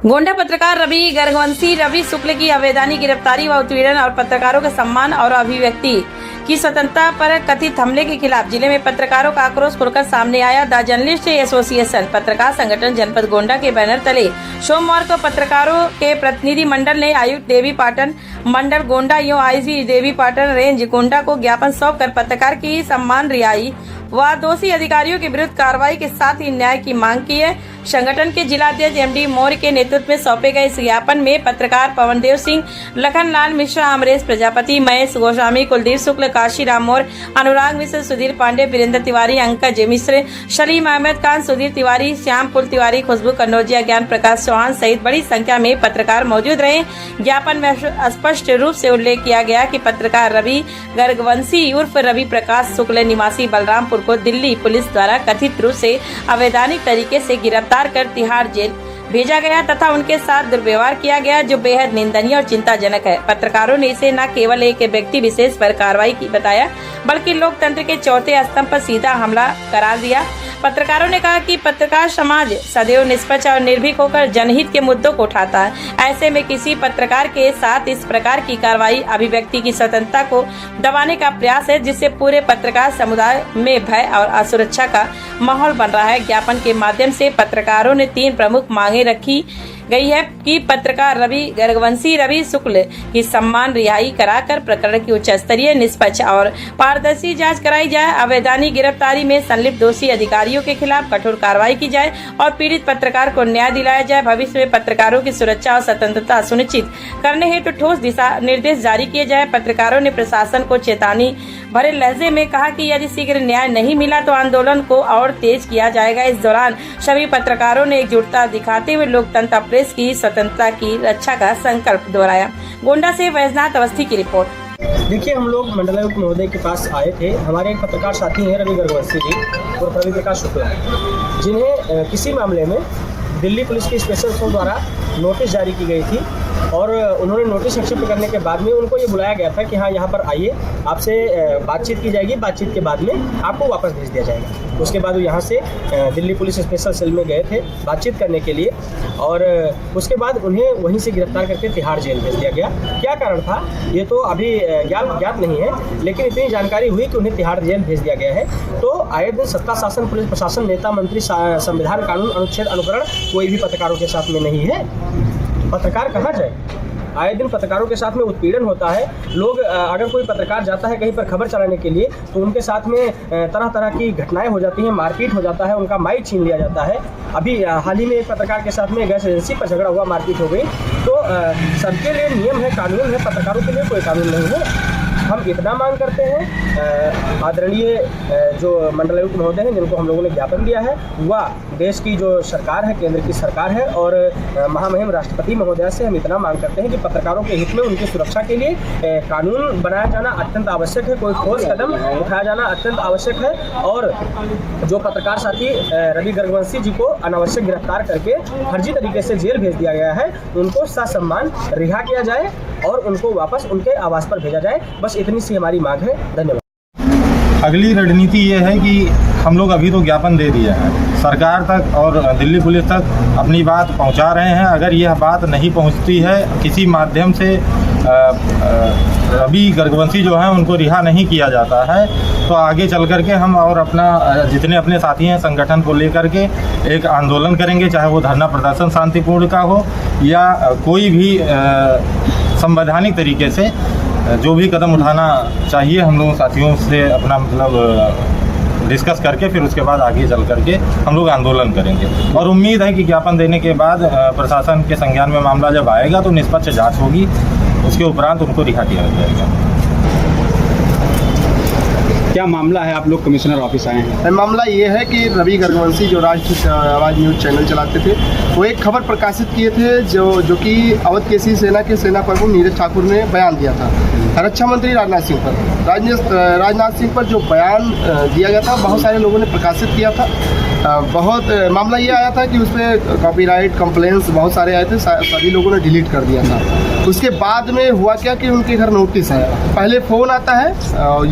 गोंडा पत्रकार रवि शुक्ल की अवैधानिक गिरफ्तारी व उत्पीड़न और पत्रकारों के सम्मान और अभिव्यक्ति की स्वतंत्रता पर कथित हमले के खिलाफ जिले में पत्रकारों का आक्रोश खुलकर सामने आया। द जर्नलिस्ट एसोसिएशन पत्रकार संगठन जनपद गोंडा के बैनर तले सोमवार को पत्रकारों के प्रतिनिधि मंडल ने आयुक्त देवी पाटन मंडल गोंडा एवं आईजी देवी पाटन रेंज गोंडा को ज्ञापन सौंप कर पत्रकार की सम्मान रिहाई व दोषी अधिकारियों के विरुद्ध कार्रवाई के साथ ही न्याय की मांग की है। संगठन के जिलाध्यक्ष एमडी मौर्य के नेतृत्व में सौंपे गए इस ज्ञापन में पत्रकार पवनदेव सिंह, लखनलाल मिश्रा, अमरेश प्रजापति, महेश गोस्वामी, कुलदीप शुक्ल, काशीराम मौर्य, अनुराग मिश्र, सुधीर पांडे, वीरेंद्र तिवारी, अंकज मिश्र, सलीम अहमद खान, सुधीर तिवारी, श्याम पुल तिवारी, खुशबू कन्नौजिया, ज्ञान प्रकाश चौहान सहित बड़ी संख्या में पत्रकार मौजूद रहे। ज्ञापन में स्पष्ट रूप से उल्लेख किया गया कि पत्रकार रवि गर्गवंशी उर्फ रवि प्रकाश शुक्ल निवासी बलरामपुर को दिल्ली पुलिस द्वारा कथित रूप से अवैधानिक तरीके से गिरफ्तार कर तिहाड़ जेल भेजा गया तथा उनके साथ दुर्व्यवहार किया गया, जो बेहद निंदनीय और चिंताजनक है। पत्रकारों ने इसे न केवल एक व्यक्ति विशेष पर कार्रवाई की बताया, बल्कि लोकतंत्र के चौथे स्तंभ पर सीधा हमला करार दिया। पत्रकारों ने कहा कि पत्रकार समाज सदैव निष्पक्ष और निर्भीक होकर जनहित के मुद्दों को उठाता है। ऐसे में किसी पत्रकार के साथ इस प्रकार की कार्रवाई अभिव्यक्ति की स्वतंत्रता को दबाने का प्रयास है, जिससे पूरे पत्रकार समुदाय में भय और असुरक्षा का माहौल बन रहा है। ज्ञापन के माध्यम से पत्रकारों ने 3 प्रमुख मांगे रखी गई है कि पत्रकार रवि शुक्ल की सम्मान रिहाई कराकर प्रकरण की उच्च स्तरीय, निष्पक्ष और पारदर्शी जांच कराई जाए, अवैधानिक गिरफ्तारी में संलिप्त दोषी अधिकारियों के खिलाफ कठोर कार्रवाई की जाए और पीड़ित पत्रकार को न्याय दिलाया जाए। भविष्य में पत्रकारों की सुरक्षा और स्वतंत्रता सुनिश्चित करने हेतु ठोस दिशा निर्देश जारी किए जाए। पत्रकारों ने प्रशासन को चेतावनी भरे लहजे में कहा कि यदि शीघ्र न्याय नहीं मिला तो आंदोलन को और तेज किया जाएगा। इस दौरान सभी पत्रकारों ने एकजुटता दिखाते हुए लोकतंत्र प्रेस की स्वतंत्रता की रक्षा का संकल्प दोहराया। गोंडा से वैजनाथ अवस्थी की रिपोर्ट। देखिए, हम लोग मंडलायुक्त महोदय के पास आए थे। हमारे एक पत्रकार साथी हैं रवि गर्गवंशी जी और रवि प्रकाश शुक्ला, जिन्हें किसी मामले में दिल्ली पुलिस की स्पेशल सेल द्वारा नोटिस जारी की गई थी और उन्होंने नोटिस एक्सेप्ट करने के बाद में उनको ये बुलाया गया था कि हाँ, यहाँ पर आइए, आपसे बातचीत की जाएगी, बातचीत के बाद में आपको वापस भेज दिया जाएगा। उसके बाद वो यहाँ से दिल्ली पुलिस स्पेशल सेल में गए थे बातचीत करने के लिए और उसके बाद उन्हें वहीं से गिरफ्तार करके तिहाड़ जेल भेज दिया गया। क्या कारण था ये तो अभी ज्ञात नहीं है, लेकिन इतनी जानकारी हुई कि उन्हें तिहाड़ जेल भेज दिया गया है। तो आए दिन सत्ता शासन, पुलिस प्रशासन, नेता मंत्री, संविधान, कानून, अनुच्छेद, अनुकरण कोई भी पत्रकारों के साथ में नहीं है। पत्रकार कहाँ जाए? आए दिन पत्रकारों के साथ में उत्पीड़न होता है। लोग, अगर कोई पत्रकार जाता है कहीं पर खबर चलाने के लिए तो उनके साथ में तरह तरह की घटनाएं हो जाती हैं, मारपीट हो जाता है, उनका माइक छीन लिया जाता है। अभी हाल ही में एक पत्रकार के साथ में गैस एजेंसी पर झगड़ा हुआ, मारपीट हो गई। तो सबके लिए नियम है, कानून है, पत्रकारों के लिए कोई कानून नहीं है। हम इतना मांग करते हैं, आदरणीय जो मंडलायुक्त महोदय हैं जिनको हम लोगों ने ज्ञापन दिया है, वह देश की जो सरकार है, केंद्र की सरकार है और महामहिम राष्ट्रपति महोदय से हम इतना मांग करते हैं कि पत्रकारों के हित में उनकी सुरक्षा के लिए कानून बनाया जाना अत्यंत आवश्यक है, कोई ठोस कदम उठाया जाना अत्यंत आवश्यक है। और जो पत्रकार साथी रवि गर्गवंशी जी को अनावश्यक गिरफ्तार करके फर्जी तरीके से जेल भेज दिया गया है, उनको ससम्मान रिहा किया जाए और उनको वापस उनके आवास पर भेजा जाए। बस इतनी सी हमारी मांग है। धन्यवाद। अगली रणनीति ये है कि हम लोग अभी तो ज्ञापन दे दिए हैं, सरकार तक और दिल्ली पुलिस तक अपनी बात पहुंचा रहे हैं। अगर यह बात नहीं पहुंचती है, किसी माध्यम से रवि गर्गवंशी जो हैं उनको रिहा नहीं किया जाता है, तो आगे चल कर के हम और अपना जितने अपने साथी हैं संगठन को लेकर के एक आंदोलन करेंगे, चाहे वो धरना प्रदर्शन शांतिपूर्ण का हो या कोई भी संवैधानिक तरीके से जो भी कदम उठाना चाहिए हम लोगों साथियों से अपना मतलब डिस्कस करके फिर उसके बाद आगे चल करके हम लोग आंदोलन करेंगे। और उम्मीद है कि ज्ञापन देने के बाद प्रशासन के संज्ञान में मामला जब आएगा तो निष्पक्ष जांच होगी, उसके उपरांत उनको रिहा किया जाएगा। क्या मामला है? आप लोग कमिश्नर ऑफिस आए हैं। मामला ये है कि रवि गर्गवंशी जो राष्ट्र आवाज़ न्यूज़ चैनल चलाते थे, वो एक खबर प्रकाशित किए थे जो कि अवध केसरी सेना के सेना प्रमुख नीरज ठाकुर ने बयान दिया था रक्षा मंत्री राजनाथ सिंह पर। राजनाथ सिंह पर जो बयान दिया गया था बहुत सारे लोगों ने प्रकाशित किया था बहुत मामला ये आया था कि उसमें कॉपीराइट कंप्लेंट्स बहुत सारे आए थे, सभी लोगों ने डिलीट कर दिया था। उसके बाद में हुआ क्या कि उनके घर नोटिस आया। पहले फ़ोन आता है,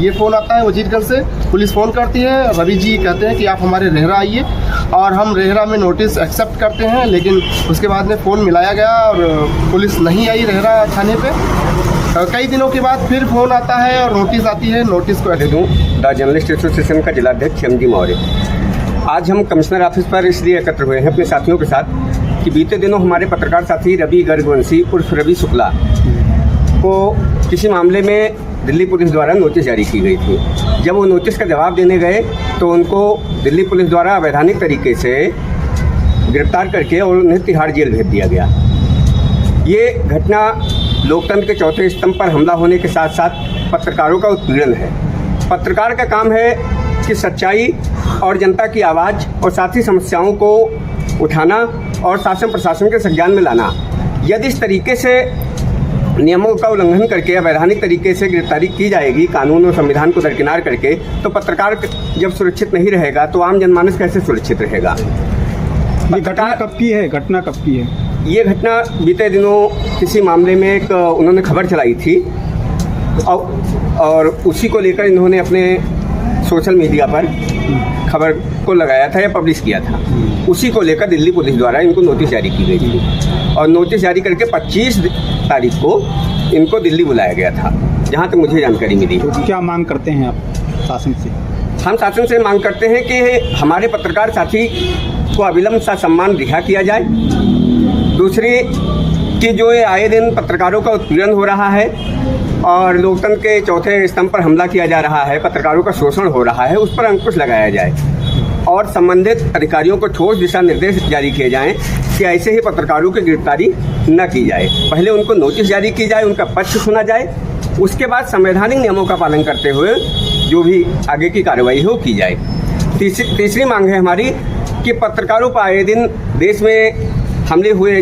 ये फ़ोन आता है वजीरगंज से, पुलिस फ़ोन करती है, रवि जी कहते हैं कि आप हमारे रेहरा आइए, और हम रेहरा में नोटिस एक्सेप्ट करते हैं। लेकिन उसके बाद में फ़ोन मिलाया गया और पुलिस नहीं आई रेहरा थाने पे। कई दिनों के बाद फिर फ़ोन आता है और नोटिस आती है। नोटिस को दूँ द जर्नलिस्ट एसोसिएशन का जिलाध्यक्ष एम जी मौर्य। आज हम कमिश्नर ऑफिस पर इसलिए एकत्र हुए हैं अपने साथियों के साथ कि बीते दिनों हमारे पत्रकार साथी रवि गर्गवंशी उर्फ रवि शुक्ला को किसी मामले में दिल्ली पुलिस द्वारा नोटिस जारी की गई थी। जब वो नोटिस का जवाब देने गए तो उनको दिल्ली पुलिस द्वारा अवैधानिक तरीके से गिरफ्तार करके और उन्हें तिहाड़ जेल भेज दिया गया। ये घटना लोकतंत्र के चौथे स्तंभ पर हमला होने के साथ साथ पत्रकारों का उत्पीड़न है। पत्रकार का काम है कि सच्चाई और जनता की आवाज़ और साथ ही समस्याओं को उठाना और शासन प्रशासन के संज्ञान में लाना। यदि इस तरीके से नियमों का उल्लंघन करके अवैधानिक तरीके से गिरफ्तारी की जाएगी कानून और संविधान को दरकिनार करके, तो पत्रकार जब सुरक्षित नहीं रहेगा तो आम जनमानस कैसे सुरक्षित रहेगा। ये घटना कब की है? घटना कब की है? ये घटना बीते दिनों किसी मामले में एक उन्होंने खबर चलाई थी और उसी को लेकर इन्होंने अपने सोशल मीडिया पर खबर को लगाया था या पब्लिश किया था। उसी को लेकर दिल्ली पुलिस द्वारा इनको नोटिस जारी की गई थी और नोटिस जारी करके 25 तारीख को इनको दिल्ली बुलाया गया था, जहाँ तक मुझे जानकारी मिली। तो क्या मांग करते हैं आप शासन से? हम शासन से मांग करते हैं कि हमारे पत्रकार साथी को अविलंब सा सम्मान रिहा किया जाए। दूसरी कि जो ये आए दिन पत्रकारों का उत्पीड़न हो रहा है और लोकतंत्र के चौथे स्तंभ पर हमला किया जा रहा है, पत्रकारों का शोषण हो रहा है, उस पर अंकुश लगाया जाए और संबंधित अधिकारियों को ठोस दिशा निर्देश जारी किए जाएं कि ऐसे ही पत्रकारों की गिरफ्तारी न की जाए। पहले उनको नोटिस जारी की जाए, उनका पक्ष सुना जाए, उसके बाद संवैधानिक नियमों का पालन करते हुए जो भी आगे की कार्रवाई हो की जाए। तीसरी मांग है हमारी कि पत्रकारों पर आए दिन देश में हमले हुए